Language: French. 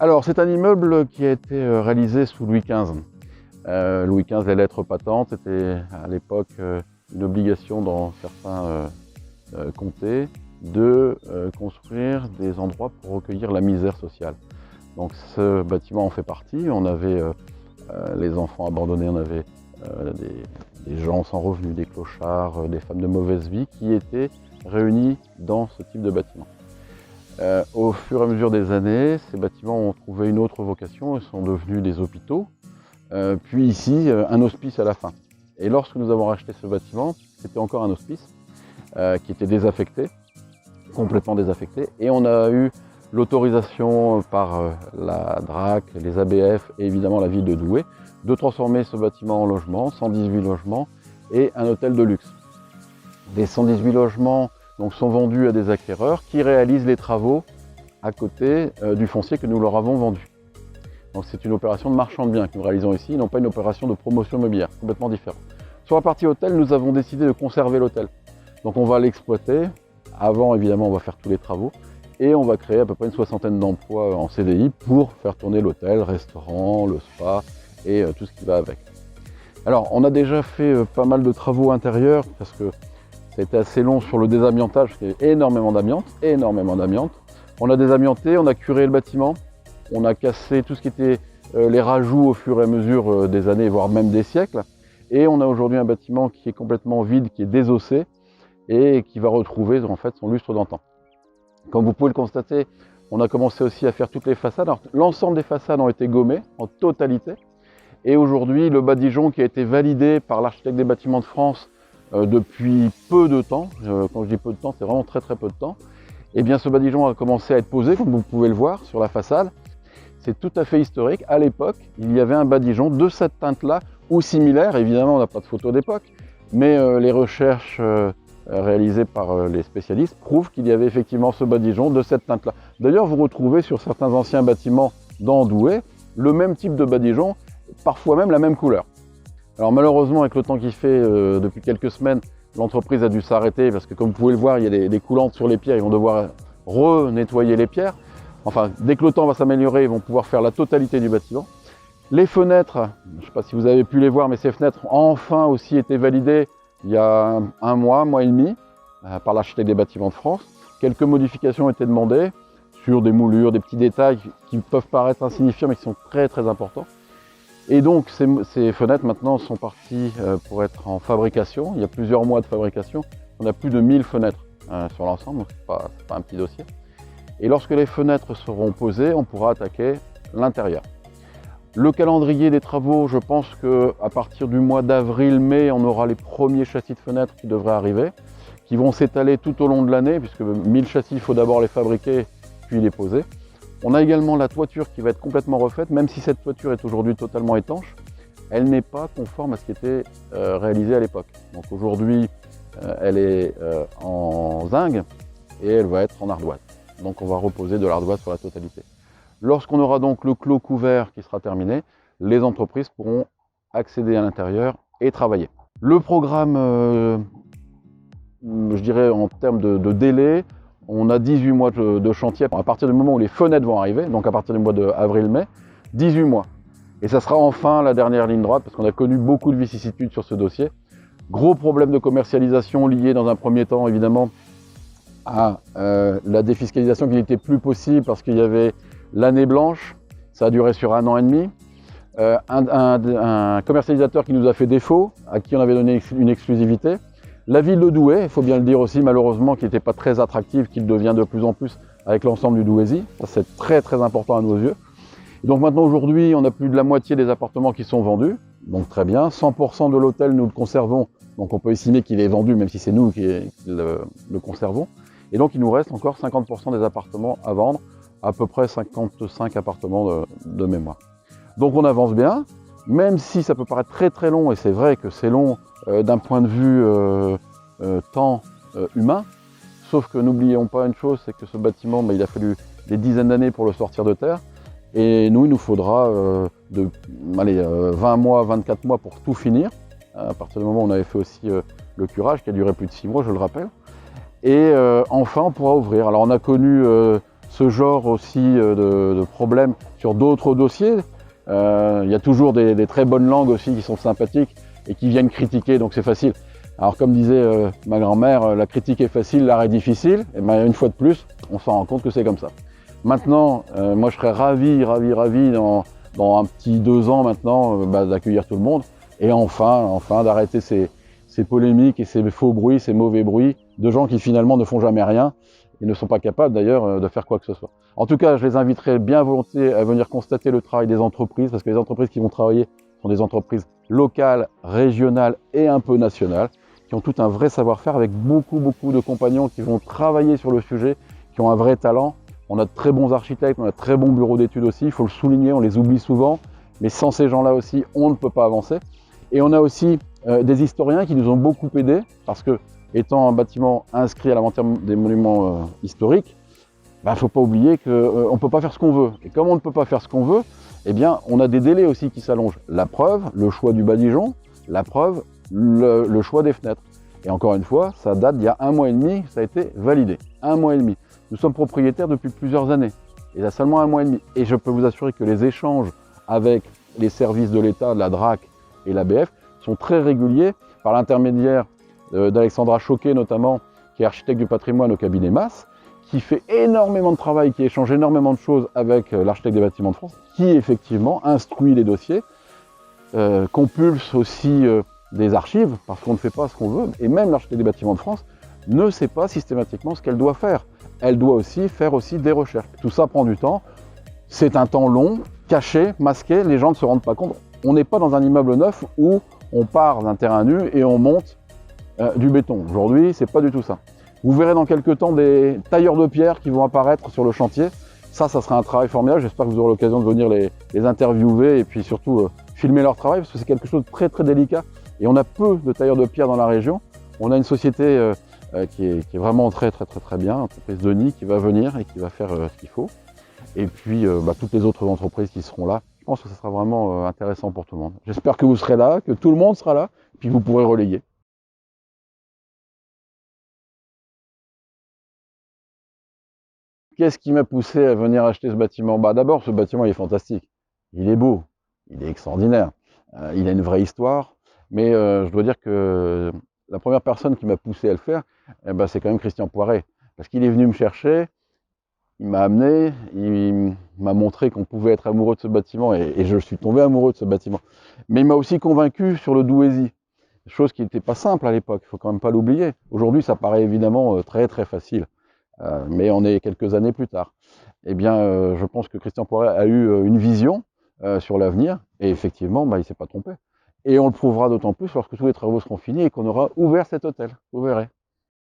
Alors, c'est un immeuble qui a été réalisé sous Louis XV. Louis XV, les lettres patentes, c'était à l'époque une obligation dans certains comtés de construire des endroits pour recueillir la misère sociale. Donc ce bâtiment en fait partie. On avait les enfants abandonnés, on avait des gens sans revenus, des clochards, des femmes de mauvaise vie qui étaient réunis dans ce type de bâtiment. Au fur et à mesure des années, ces bâtiments ont trouvé une autre vocation et sont devenus des hôpitaux, puis ici un hospice à la fin. Et lorsque nous avons racheté ce bâtiment, c'était encore un hospice qui était désaffecté, complètement désaffecté, et on a eu l'autorisation par la DRAC, les ABF et évidemment la ville de Douai de transformer ce bâtiment en logement, 118 logements et un hôtel de luxe. Les 118 logements donc, sont vendus à des acquéreurs qui réalisent les travaux à côté du foncier que nous leur avons vendu. Donc c'est une opération de marchand de biens que nous réalisons ici, non pas une opération de promotion immobilière, complètement différente. Sur la partie hôtel, nous avons décidé de conserver l'hôtel. Donc on va l'exploiter. Avant, évidemment, on va faire tous les travaux et on va créer à peu près une soixantaine d'emplois en CDI pour faire tourner l'hôtel, restaurant, le spa et tout ce qui va avec. Alors, on a déjà fait pas mal de travaux intérieurs parce que ça a été assez long sur le désamiantage, parce qu'il y avait énormément d'amiante. On a désamianté, on a curé le bâtiment, on a cassé tout ce qui était les rajouts au fur et à mesure des années, voire même des siècles. Et on a aujourd'hui un bâtiment qui est complètement vide, qui est désossé et qui va retrouver en fait son lustre d'antan. Comme vous pouvez le constater, on a commencé aussi à faire toutes les façades. Alors, l'ensemble des façades ont été gommées en totalité. Et aujourd'hui, le badigeon qui a été validé par l'architecte des bâtiments de France depuis peu de temps, quand je dis peu de temps, c'est vraiment très peu de temps, et bien ce badigeon a commencé à être posé, comme vous pouvez le voir sur la façade. C'est tout à fait historique. À l'époque, il y avait un badigeon de cette teinte-là, ou similaire. Évidemment, on n'a pas de photo d'époque, mais les recherches réalisées par les spécialistes prouvent qu'il y avait effectivement ce badigeon de cette teinte-là. D'ailleurs, vous retrouvez sur certains anciens bâtiments dans Douai le même type de badigeon, parfois même la même couleur. Alors malheureusement, avec le temps qu'il fait depuis quelques semaines, l'entreprise a dû s'arrêter parce que comme vous pouvez le voir, il y a des coulantes sur les pierres, ils vont devoir renettoyer les pierres. Enfin, dès que le temps va s'améliorer, ils vont pouvoir faire la totalité du bâtiment. Les fenêtres, je ne sais pas si vous avez pu les voir, mais ces fenêtres ont enfin aussi été validées il y a un mois et demi, par l'architecte des bâtiments de France. Quelques modifications ont été demandées sur des moulures, des petits détails qui peuvent paraître insignifiants, mais qui sont très importants. Et donc ces fenêtres maintenant sont parties pour être en fabrication. Il y a plusieurs mois de fabrication. On a plus de 1000 fenêtres sur l'ensemble, donc c'est pas un petit dossier. Et lorsque les fenêtres seront posées, on pourra attaquer l'intérieur. Le calendrier des travaux, je pense qu'à partir du mois d'avril-mai, on aura les premiers châssis de fenêtres qui devraient arriver, qui vont s'étaler tout au long de l'année, puisque 1000 châssis, il faut d'abord les fabriquer, puis les poser. On a également la toiture qui va être complètement refaite, même si cette toiture est aujourd'hui totalement étanche, elle n'est pas conforme à ce qui était réalisé à l'époque. Donc aujourd'hui, elle est en zinc et elle va être en ardoise. Donc on va reposer de l'ardoise sur la totalité. Lorsqu'on aura donc le clos couvert qui sera terminé, les entreprises pourront accéder à l'intérieur et travailler. Le programme, je dirais en termes de délai, on a 18 mois de chantier à partir du moment où les fenêtres vont arriver, donc à partir du mois d'avril-mai, 18 mois. Et ça sera enfin la dernière ligne droite parce qu'on a connu beaucoup de vicissitudes sur ce dossier. Gros problème de commercialisation lié dans un premier temps évidemment à la défiscalisation qui n'était plus possible parce qu'il y avait l'année blanche, ça a duré sur 1 an et demi. Un commercialisateur qui nous a fait défaut, à qui on avait donné une exclusivité. La ville de Douai, il faut bien le dire aussi malheureusement, qui n'était pas très attractive, qu'il devient de plus en plus avec l'ensemble du Douaisis. Ça c'est très important à nos yeux. Et donc maintenant aujourd'hui, on a plus de la moitié des appartements qui sont vendus, donc très bien. 100% de l'hôtel, nous le conservons, donc on peut estimer qu'il est vendu, même si c'est nous qui le conservons. Et donc il nous reste encore 50% des appartements à vendre, à peu près 55 appartements de mémoire. Donc on avance bien, même si ça peut paraître très long, et c'est vrai que c'est long d'un point de vue temps humain, sauf que n'oublions pas une chose, c'est que ce bâtiment, il a fallu des dizaines d'années pour le sortir de terre, et nous, il nous faudra 20 mois, 24 mois pour tout finir, à partir du moment où on avait fait aussi le curage, qui a duré plus de 6 mois, je le rappelle. Et enfin, on pourra ouvrir. Alors on a connu ce genre aussi de problèmes sur d'autres dossiers. Il y a toujours des très bonnes langues aussi qui sont sympathiques et qui viennent critiquer, donc c'est facile. Alors comme disait ma grand-mère, la critique est facile, l'art est difficile. Et bien une fois de plus, on s'en rend compte que c'est comme ça. Maintenant, moi je serais ravi dans un petit 2 ans maintenant d'accueillir tout le monde et enfin d'arrêter ces polémiques et ces faux bruits, ces mauvais bruits de gens qui finalement ne font jamais rien et ne sont pas capables d'ailleurs de faire quoi que ce soit. En tout cas, je les inviterai bien volontiers à venir constater le travail des entreprises, parce que les entreprises qui vont travailler sont des entreprises locales, régionales et un peu nationales, qui ont tout un vrai savoir-faire avec beaucoup de compagnons qui vont travailler sur le sujet, qui ont un vrai talent. On a de très bons architectes, on a de très bons bureaux d'études aussi, il faut le souligner, on les oublie souvent, mais sans ces gens-là aussi, on ne peut pas avancer. Et on a aussi des historiens qui nous ont beaucoup aidés, parce que étant un bâtiment inscrit à l'inventaire des monuments historiques, il ne faut pas oublier qu'on ne peut pas faire ce qu'on veut. Et comme on ne peut pas faire ce qu'on veut, eh bien, on a des délais aussi qui s'allongent. La preuve, le choix du badigeon, la preuve, le choix des fenêtres. Et encore une fois, ça date d'il y a 1 mois et demi, ça a été validé. 1 mois et demi. Nous sommes propriétaires depuis plusieurs années. Et il y a seulement 1 mois et demi. Et je peux vous assurer que les échanges avec les services de l'État, de la DRAC et l'ABF sont très réguliers par l'intermédiaire d'Alexandra Choquet notamment, qui est architecte du patrimoine au cabinet Masse, qui fait énormément de travail, qui échange énormément de choses avec l'architecte des bâtiments de France, qui effectivement instruit les dossiers, compulse aussi des archives, parce qu'on ne fait pas ce qu'on veut, et même l'architecte des bâtiments de France ne sait pas systématiquement ce qu'elle doit faire. Elle doit aussi faire des recherches. Tout ça prend du temps, c'est un temps long, caché, masqué, les gens ne se rendent pas compte. On n'est pas dans un immeuble neuf où on part d'un terrain nu et on monte du béton. Aujourd'hui, c'est pas du tout ça. Vous verrez dans quelques temps des tailleurs de pierre qui vont apparaître sur le chantier. Ça sera un travail formidable. J'espère que vous aurez l'occasion de venir les interviewer et puis surtout filmer leur travail, parce que c'est quelque chose de très délicat. Et on a peu de tailleurs de pierre dans la région. On a une société qui est vraiment très bien, l'entreprise Denis, qui va venir et qui va faire ce qu'il faut. Et puis toutes les autres entreprises qui seront là. Je pense que ça sera vraiment intéressant pour tout le monde. J'espère que vous serez là, que tout le monde sera là, puis vous pourrez relayer. Qu'est-ce qui m'a poussé à venir acheter ce bâtiment? D'abord, ce bâtiment il est fantastique. Il est beau, il est extraordinaire. Il a une vraie histoire. Mais je dois dire que la première personne qui m'a poussé à le faire, c'est quand même Christian Poiret. Parce qu'il est venu me chercher, il m'a amené, il m'a montré qu'on pouvait être amoureux de ce bâtiment, et je suis tombé amoureux de ce bâtiment. Mais il m'a aussi convaincu sur le Douaisis, chose qui n'était pas simple à l'époque, il ne faut quand même pas l'oublier. Aujourd'hui, ça paraît évidemment très facile, mais on est quelques années plus tard. Eh bien, je pense que Christian Poiret a eu une vision sur l'avenir, et effectivement, il ne s'est pas trompé. Et on le prouvera d'autant plus lorsque tous les travaux seront finis et qu'on aura ouvert cet hôtel. Vous verrez.